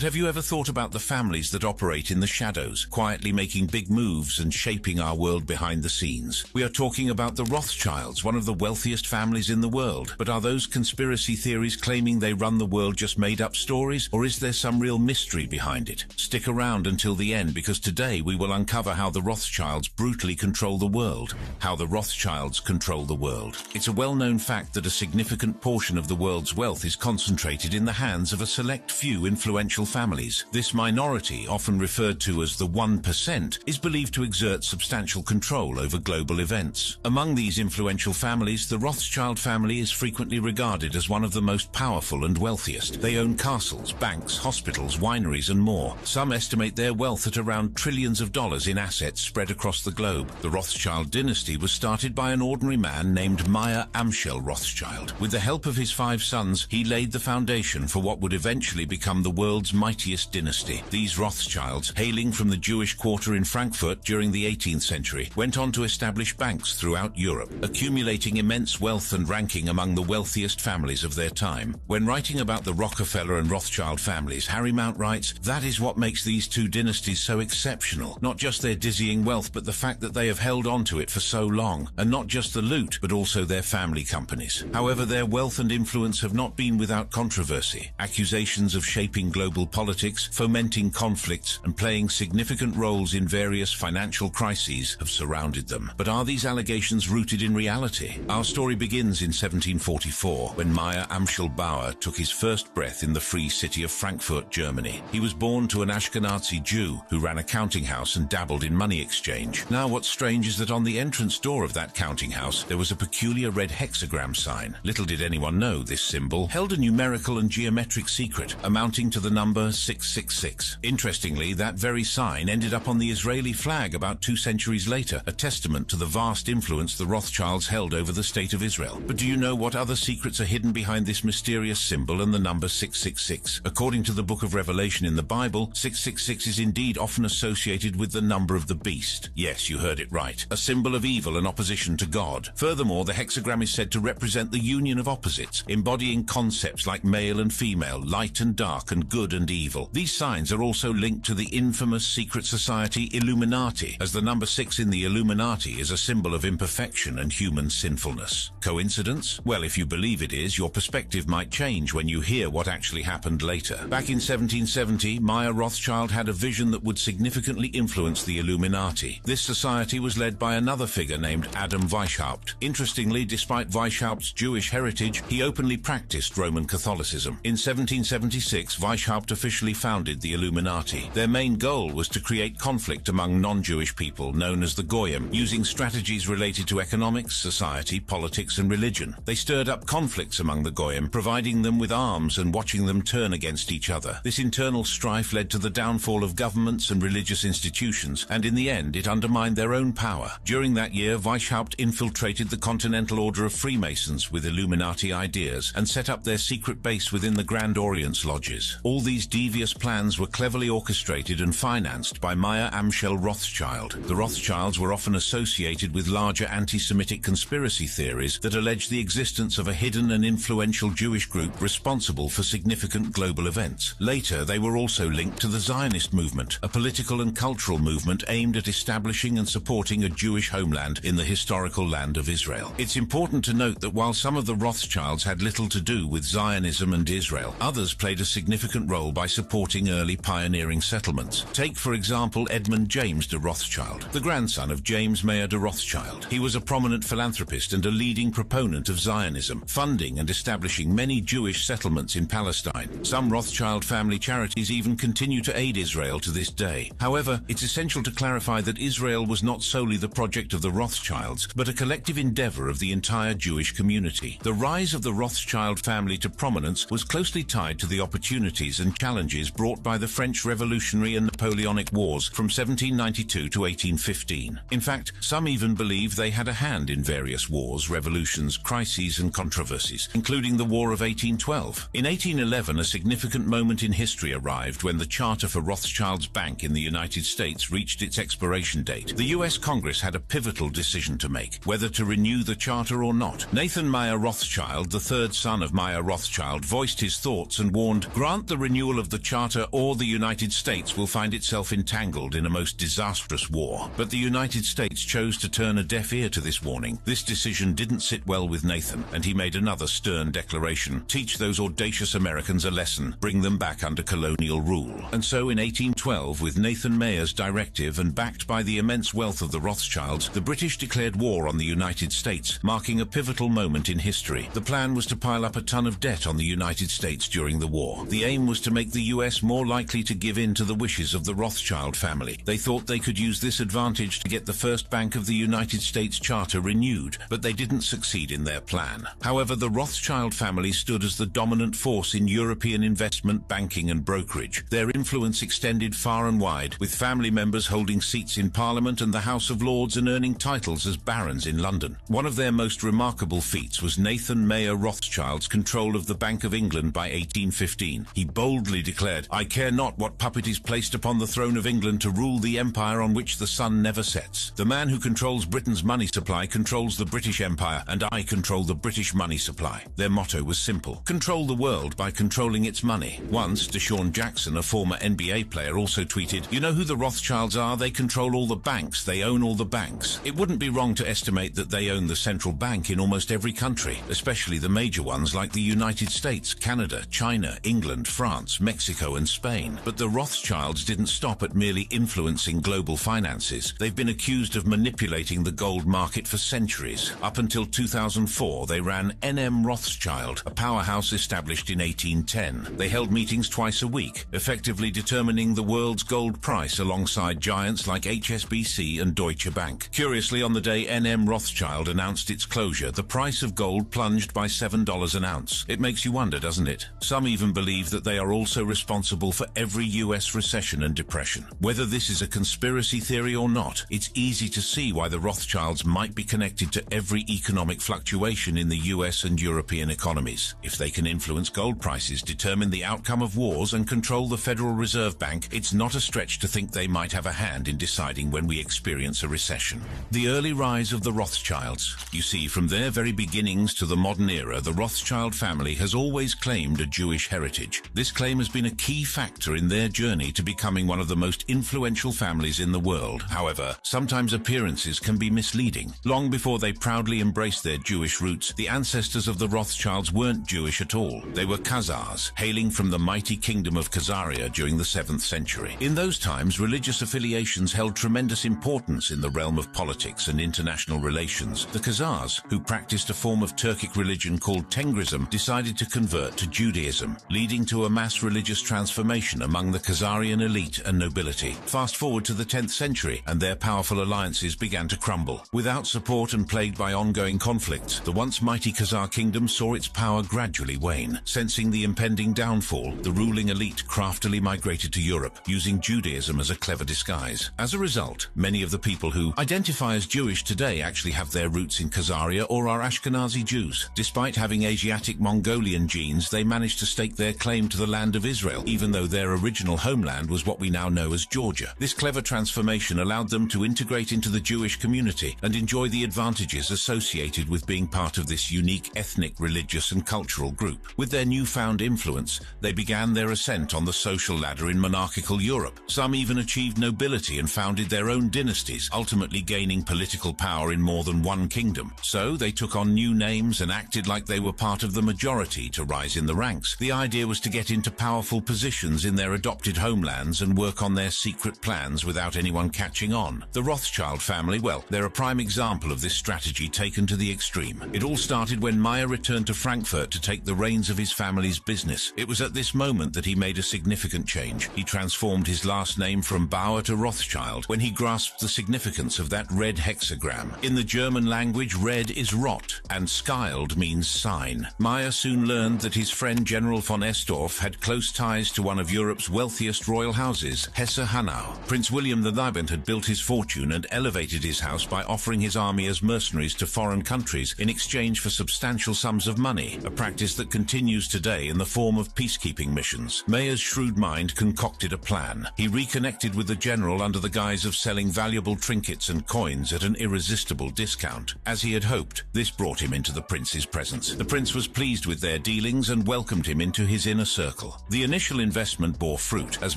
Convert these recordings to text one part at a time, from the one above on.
But have you ever thought about the families that operate in the shadows, quietly making big moves and shaping our world behind the scenes? We are talking about the Rothschilds, one of the wealthiest families in the world. But are those conspiracy theories claiming they run the world just made up stories, or is there some real mystery behind it? Stick around until the end, because today we will uncover how the Rothschilds brutally control the world. How the Rothschilds control the world. It's a well-known fact that a significant portion of the world's wealth is concentrated in the hands of a select few influential families. This minority, often referred to as the 1%, is believed to exert substantial control over global events. Among these influential families, the Rothschild family is frequently regarded as one of the most powerful and wealthiest. They own castles, banks, hospitals, wineries, and more. Some estimate their wealth at around trillions of dollars in assets spread across the globe. The Rothschild dynasty was started by an ordinary man named Meyer Amschel Rothschild. With the help of his 5 sons, he laid the foundation for what would eventually become the world's mightiest dynasty. These Rothschilds, hailing from the Jewish quarter in Frankfurt during the 18th century, went on to establish banks throughout Europe, accumulating immense wealth and ranking among the wealthiest families of their time. When writing about the Rockefeller and Rothschild families, Harry Mount writes, "That is what makes these two dynasties so exceptional. Not just their dizzying wealth, but the fact that they have held on to it for so long. And not just the loot, but also their family companies. However, their wealth and influence have not been without controversy. Accusations of shaping global politics, fomenting conflicts, and playing significant roles in various financial crises have surrounded them. But are these allegations rooted in reality? Our story begins in 1744, when Meyer Amschel Bauer took his first breath in the free city of Frankfurt, Germany. He was born to an Ashkenazi Jew who ran a counting house and dabbled in money exchange. Now, what's strange is that on the entrance door of that counting house, there was a peculiar red hexagram sign. Little did anyone know this symbol held a numerical and geometric secret, amounting to the number 666. Interestingly, that very sign ended up on the Israeli flag about 2 centuries later, a testament to the vast influence the Rothschilds held over the state of Israel. But do you know what other secrets are hidden behind this mysterious symbol and the number 666? According to the book of Revelation in the Bible, 666 is indeed often associated with the number of the beast. Yes, you heard it right. A symbol of evil and opposition to God. Furthermore, the hexagram is said to represent the union of opposites, embodying concepts like male and female, light and dark, and good and evil. These signs are also linked to the infamous secret society Illuminati, as the number 6 in the Illuminati is a symbol of imperfection and human sinfulness. Coincidence? Well, if you believe it is, your perspective might change when you hear what actually happened later. Back in 1770, Meyer Rothschild had a vision that would significantly influence the Illuminati. This society was led by another figure named Adam Weishaupt. Interestingly, despite Weishaupt's Jewish heritage, he openly practiced Roman Catholicism. In 1776, Weishaupt officially founded the Illuminati. Their main goal was to create conflict among non-Jewish people, known as the Goyim, using strategies related to economics, society, politics, and religion. They stirred up conflicts among the Goyim, providing them with arms and watching them turn against each other. This internal strife led to the downfall of governments and religious institutions, and in the end, it undermined their own power. During that year, Weishaupt infiltrated the Continental Order of Freemasons with Illuminati ideas and set up their secret base within the Grand Orient's lodges. All these devious plans were cleverly orchestrated and financed by Meyer Amschel Rothschild. The Rothschilds were often associated with larger anti-Semitic conspiracy theories that alleged the existence of a hidden and influential Jewish group responsible for significant global events. Later, they were also linked to the Zionist movement, a political and cultural movement aimed at establishing and supporting a Jewish homeland in the historical land of Israel. It's important to note that while some of the Rothschilds had little to do with Zionism and Israel, others played a significant role by supporting early pioneering settlements. Take, for example, Edmund James de Rothschild, the grandson of James Mayer de Rothschild. He was a prominent philanthropist and a leading proponent of Zionism, funding and establishing many Jewish settlements in Palestine. Some Rothschild family charities even continue to aid Israel to this day. However, it's essential to clarify that Israel was not solely the project of the Rothschilds, but a collective endeavor of the entire Jewish community. The rise of the Rothschild family to prominence was closely tied to the opportunities and challenges brought by the French Revolutionary and Napoleonic Wars from 1792 to 1815. In fact, some even believe they had a hand in various wars, revolutions, crises, and controversies, including the War of 1812. In 1811, a significant moment in history arrived when the charter for Rothschild's Bank in the United States reached its expiration date. The U.S. Congress had a pivotal decision to make, whether to renew the charter or not. Nathan Meyer Rothschild, the third son of Meyer Rothschild, voiced his thoughts and warned, "Grant the renewal renewal of the Charter or the United States will find itself entangled in a most disastrous war. But the United States chose to turn a deaf ear to this warning. This decision didn't sit well with Nathan, and he made another stern declaration: teach those audacious Americans a lesson, bring them back under colonial rule. And so in 1812, with Nathan Mayer's directive and backed by the immense wealth of the Rothschilds, the British declared war on the United States, marking a pivotal moment in history. The plan was to pile up a ton of debt on the United States during the war. The aim was to make the US more likely to give in to the wishes of the Rothschild family. They thought they could use this advantage to get the first bank of the United States charter renewed, but they didn't succeed in their plan. However, the Rothschild family stood as the dominant force in European investment banking and brokerage. Their influence extended far and wide, with family members holding seats in Parliament and the House of Lords and earning titles as barons in London. One of their most remarkable feats was Nathan Mayer Rothschild's control of the Bank of England by 1815. He boldly declared, "I care not what puppet is placed upon the throne of England to rule the empire on which the sun never sets. The man who controls Britain's money supply controls the British Empire, and I control the British money supply." Their motto was simple: control the world by controlling its money. Once, Deshaun Jackson, a former NBA player, also tweeted, "You know who the Rothschilds are? They control all the banks. They own all the banks." It wouldn't be wrong to estimate that they own the central bank in almost every country, especially the major ones like the United States, Canada, China, England, France, Mexico, and Spain. But the Rothschilds didn't stop at merely influencing global finances. They've been accused of manipulating the gold market for centuries. Up until 2004, they ran NM Rothschild, a powerhouse established in 1810. They held meetings twice a week, effectively determining the world's gold price alongside giants like HSBC and Deutsche Bank. Curiously, on the day NM Rothschild announced its closure, the price of gold plunged by $7 an ounce. It makes you wonder, doesn't it? Some even believe that they are also responsible for every US recession and depression. Whether this is a conspiracy theory or not, it's easy to see why the Rothschilds might be connected to every economic fluctuation in the US and European economies. If they can influence gold prices, determine the outcome of wars, and control the Federal Reserve Bank, it's not a stretch to think they might have a hand in deciding when we experience a recession. The early rise of the Rothschilds. You see, from their very beginnings to the modern era, the Rothschild family has always claimed a Jewish heritage. This claim has been a key factor in their journey to becoming one of the most influential families in the world. However, sometimes appearances can be misleading. Long before they proudly embraced their Jewish roots, the ancestors of the Rothschilds weren't Jewish at all. They were Khazars, hailing from the mighty kingdom of Khazaria during the 7th century. In those times, religious affiliations held tremendous importance in the realm of politics and international relations. The Khazars, who practiced a form of Turkic religion called Tengrism, decided to convert to Judaism, leading to a mass religious transformation among the Khazarian elite and nobility. Fast forward to the 10th century, and their powerful alliances began to crumble. Without support and plagued by ongoing conflicts, the once mighty Khazar kingdom saw its power gradually wane. Sensing the impending downfall, the ruling elite craftily migrated to Europe, using Judaism as a clever disguise. As a result, many of the people who identify as Jewish today actually have their roots in Khazaria or are Ashkenazi Jews. Despite having Asiatic Mongolian genes, they managed to stake their claim to the land of Israel, even though their original homeland was what we now know as Georgia. This clever transformation allowed them to integrate into the Jewish community and enjoy the advantages associated with being part of this unique ethnic, religious, and cultural group. With their newfound influence, they began their ascent on the social ladder in monarchical Europe. Some even achieved nobility and founded their own dynasties, ultimately gaining political power in more than one kingdom. So they took on new names and acted like they were part of the majority to rise in the ranks. The idea was to get into powerful positions in their adopted homelands and work on their secret plans without anyone catching on. The Rothschild family, well, they're a prime example of this strategy taken to the extreme. It all started when Meyer returned to Frankfurt to take the reins of his family's business. It was at this moment that he made a significant change. He transformed his last name from Bauer to Rothschild when he grasped the significance of that red hexagram. In the German language, red is rot, and Schild means sign. Meyer soon learned that his friend General von Estorff had close ties to one of Europe's wealthiest royal houses, Hesse-Hanau. Prince William the Liebend had built his fortune and elevated his house by offering his army as mercenaries to foreign countries in exchange for substantial sums of money, a practice that continues today in the form of peacekeeping missions. Meyer's shrewd mind concocted a plan. He reconnected with the general under the guise of selling valuable trinkets and coins at an irresistible discount. As he had hoped, this brought him into the prince's presence. The prince was pleased with their dealings and welcomed him into his inner circle. The initial investment bore fruit, as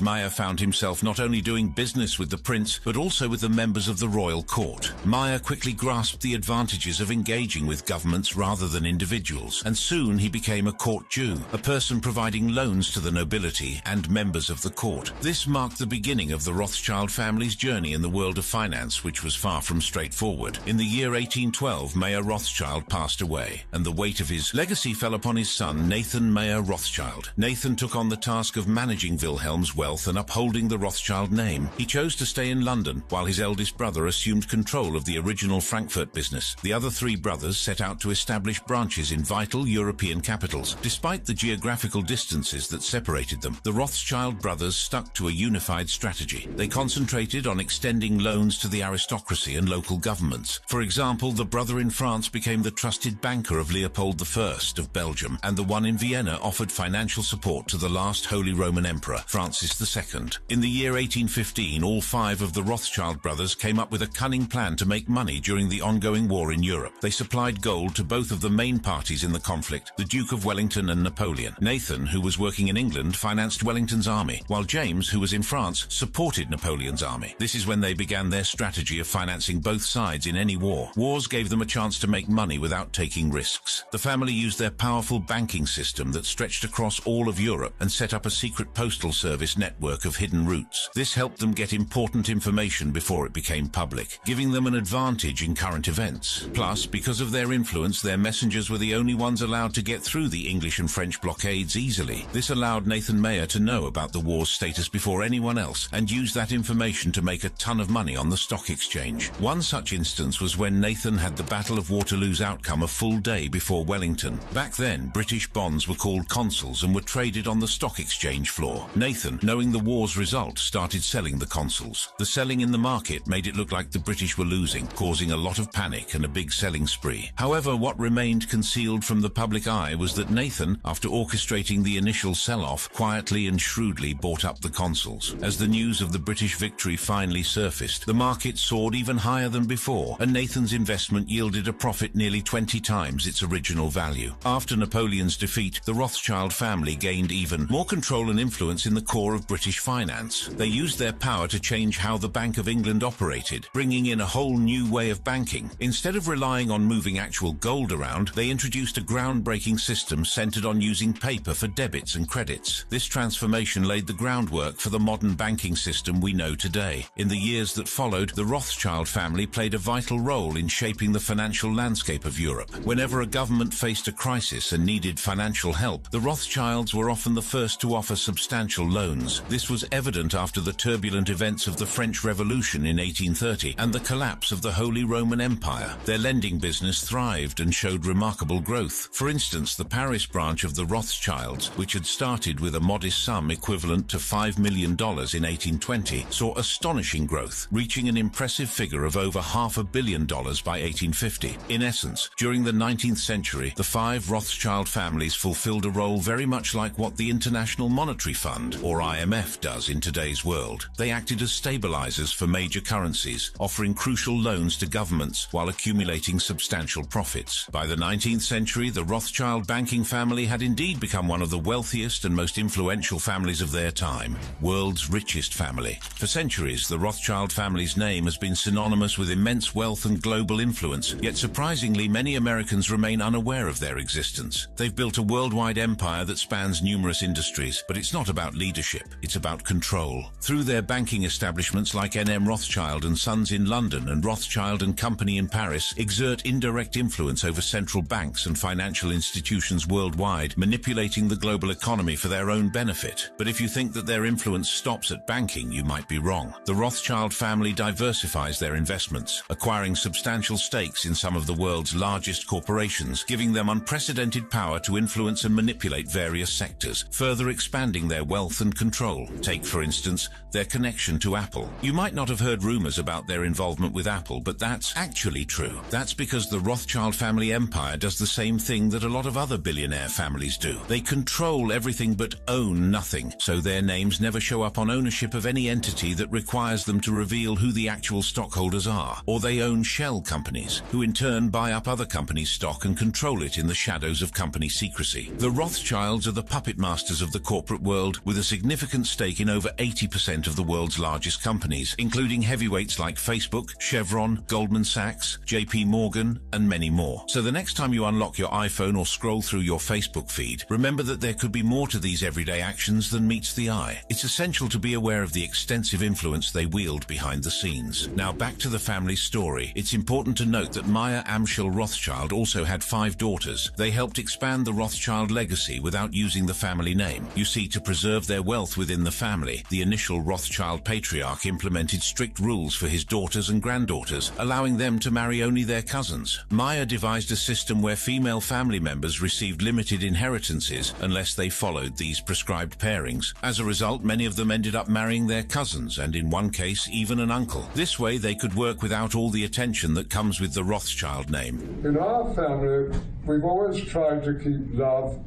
Meyer found himself not only doing business with the prince, but also with the members of the royal court. Meyer quickly grasped the advantages of engaging with governments rather than individuals, and soon he became a court Jew, a person providing loans to the nobility and members of the court. This marked the beginning of the Rothschild family's journey in the world of finance, which was far from straightforward. In the year 1812, Mayer Rothschild passed away, and the weight of his legacy fell upon his son, Nathan Mayer Rothschild. Nathan took on the task of managing Wilhelm's wealth and upholding the Rothschild name. He chose to stay in London, while his eldest brother assumed control of the original Frankfurt business. The other three brothers set out to establish branches in vital European capitals. Despite the geographical distances that separated them, the Rothschild brothers stuck to a unified strategy. They concentrated on extending loans to the aristocracy and local governments. For example, the brother in France became the trusted banker of Leopold I of Belgium, and the one in Vienna offered financial support to the last Holy Roman Emperor, Francis II. In the year 1815, all five of the Rothschild brothers came up with a cunning plan to make money during the ongoing war in Europe. They supplied gold to both of the main parties in the conflict, the Duke of Wellington and Napoleon. Nathan, who was working in England, financed Wellington's army, while James, who was in France, supported Napoleon's army. This is when they began their strategy of financing both sides in any war. Wars gave them a chance to make money without taking risks. The family used their powerful banking system that stretched across all of Europe and set up a secret postal service network of hidden routes. This helped them get important information before it became public, giving them an advantage in current events. Plus, because of their influence, their messengers were the only ones allowed to get through the English and French blockades easily. This allowed Nathan Mayer to know about the war's status before anyone else and use that information to make a ton of money on the stock exchange. One such instance was when Nathan had the Battle of Waterloo's outcome a full day before Wellington. Back then, British bonds were called consols and were traded on the stock exchange floor. Nathan, knowing the war's result, started selling the consols. The selling in the market made it look like the British were losing, causing a lot of panic and a big selling spree. However, what remained concealed from the public eye was that Nathan, after orchestrating the initial sell-off, quietly and shrewdly bought up the consols. As the news of the British victory finally surfaced, the market soared even higher than before, and Nathan's investment yielded a profit nearly 20 times its original value. After Napoleon's defeat, the Rothschild family gained even more control and influence in the core of British finance. They used their power to change how the Bank of England operated, bringing in a whole new way of banking. Instead of relying on moving actual gold around, they introduced a groundbreaking system centered on using paper for debits and credits. This transformation laid the groundwork for the modern banking system we know today. In the years that followed, the Rothschild family played a vital role in shaping the financial landscape of Europe. Whenever a government faced a crisis and needed financial help, the Rothschilds were often the first to offer substantial loans. This was evident after the turbulent events of the French Revolution in 1830 and the collapse of the Holy Roman Empire. Their lending business thrived and showed remarkable growth. For instance, the Paris branch of the Rothschilds, which had started with a modest sum equivalent to $5 million in 1820, saw astonishing growth, reaching an impressive figure of over $500 million by 1850. In essence, during the 19th century, the five Rothschild families fulfilled a role very much like what the International Monetary Fund, or IMF, does in today's world. They acted as stabilizers for major currencies, offering crucial loans to governments while accumulating substantial profits. By the 19th century, the Rothschild banking family had indeed become one of the wealthiest and most influential families of their time, world's richest family. For centuries, the Rothschild family's name has been synonymous with immense wealth and global influence, yet surprisingly, many Americans remain unaware of their existence. They've built a worldwide empire that spans numerous industries, but it's not about leadership, it's about control. Through their banking establishments like N.M. Rothschild and Sons in London and Rothschild and Company in Paris exert indirect influence over central banks and financial institutions worldwide, manipulating the global economy for their own benefit. But if you think that their influence stops at banking, you might be wrong. The Rothschild family diversifies their investments, acquiring substantial stakes in some of the world's largest corporations, giving them unprecedented power to influence and manipulate various sectors, further expanding their wealth and control. Take, for instance, their connection to Apple. You might not have heard rumors about their involvement with Apple, but that's actually true. That's because the Rothschild family empire does the same thing that a lot of other billionaire families do. They control everything but own nothing, so their names never show up on ownership of any entity that requires them to reveal who the actual stockholders are. Or they own shell companies, who in turn buy up other companies' stock and control it in the shadows of company secrecy. The Rothschilds are the puppet masters masters of the corporate world with a significant stake in over 80% of the world's largest companies, including heavyweights like Facebook, Chevron, Goldman Sachs, JP Morgan, and many more. So the next time you unlock your iPhone or scroll through your Facebook feed, remember that there could be more to these everyday actions than meets the eye. It's essential to be aware of the extensive influence they wield behind the scenes. Now back to the family's story. It's important to note that Maya Amschel Rothschild also had 5 daughters. They helped expand the Rothschild legacy without using the family name. You see, to preserve their wealth within the family, the initial Rothschild patriarch implemented strict rules for his daughters and granddaughters, allowing them to marry only their cousins. Maya devised a system where female family members received limited inheritances unless they followed these prescribed pairings. As a result, many of them ended up marrying their cousins, and in one case, even an uncle. This way, they could work without all the attention that comes with the Rothschild name. In our family, we've always tried to keep love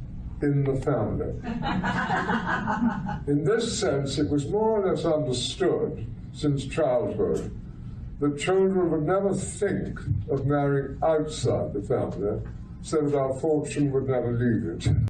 in the family. In this sense, it was more or less understood since childhood that children would never think of marrying outside the family, so that our fortune would never leave it.